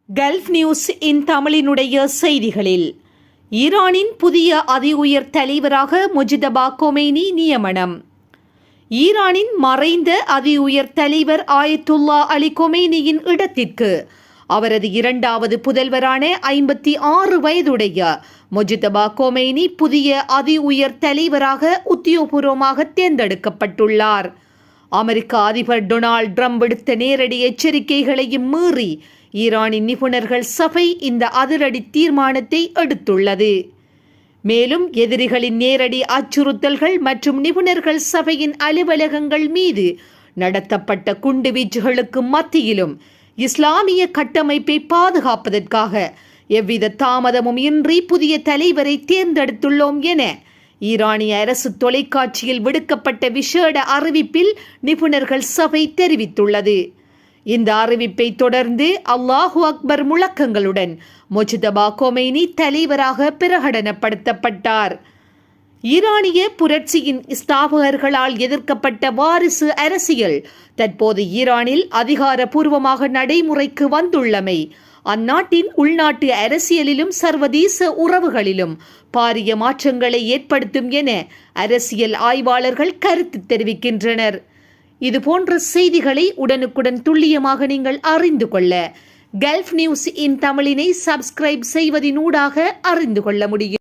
Gulf news in தமிழினுடைய செய்திகளில் ஈரானின் புதிய அதி உயர் தலைவராக முஜ்தபா கொமைனி நியமனம். ஈரானின் மறைந்த அதி உயர் தலைவர் ஆயத்துல்லா அலி கொமைனியின் இடத்திற்கு அவரது இரண்டாவது புதல்வரான 56 வயதுடைய முஜ்தபா கொமைனி புதிய அதி உயர் தலைவராக உத்தியோகபூர்வமாக தேர்ந்தெடுக்கப்பட்டுள்ளார். அமெரிக்க அதிபர் டொனால்ட் ட்ரம்ப் விடுத்த நேரடி எச்சரிக்கைகளையும் மீறி ஈரானின் நிபுணர்கள் சபை இந்த அதிரடி தீர்மானத்தை எடுத்துள்ளது. மேலும் எதிரிகளின் நேரடி அச்சுறுத்தல்கள் மற்றும் நிபுணர்கள் சபையின் அலுவலகங்கள் மீது நடத்தப்பட்ட குண்டுவீச்சுகளுக்கு மத்தியிலும் இஸ்லாமிய கட்டமைப்பை பாதுகாப்பதற்காக எவ்வித தாமதமும் இன்றி புதிய தலைவரை தேர்ந்தெடுத்துள்ளோம் என ஈரானிய அரசு தொலைக்காட்சியில் விடுக்கப்பட்ட விசேட அறிவிப்பில் நிபுணர்கள் சபை தெரிவித்துள்ளது. இந்த அறிவிப்பை தொடர்ந்து அல்லாஹு அக்பர் முழக்கங்களுடன் முஜ்தபா கொமைனி தலைவராக பிரகடனப்படுத்தப்பட்டார். ஈரானிய புரட்சியின் ஸ்தாபகர்களால் எதிர்க்கப்பட்ட வாரிசு அரசியல் தற்போது ஈரானில் அதிகாரப்பூர்வமாக நடைமுறைக்கு வந்துள்ளமை அந்நாட்டின் உள்நாட்டு அரசியலிலும் சர்வதேச உறவுகளிலும் பாரிய மாற்றங்களை ஏற்படுத்தும் என அரசியல் ஆய்வாளர்கள் கருத்து தெரிவிக்கின்றனர். இதுபோன்ற செய்திகளை உடனுக்குடன் துல்லியமாக நீங்கள் அறிந்து கொள்ள கல்ஃப் நியூஸ் இன் தமிழினை சப்ஸ்கிரைப் செய்வதினூடாக அறிந்து கொள்ள முடியும்.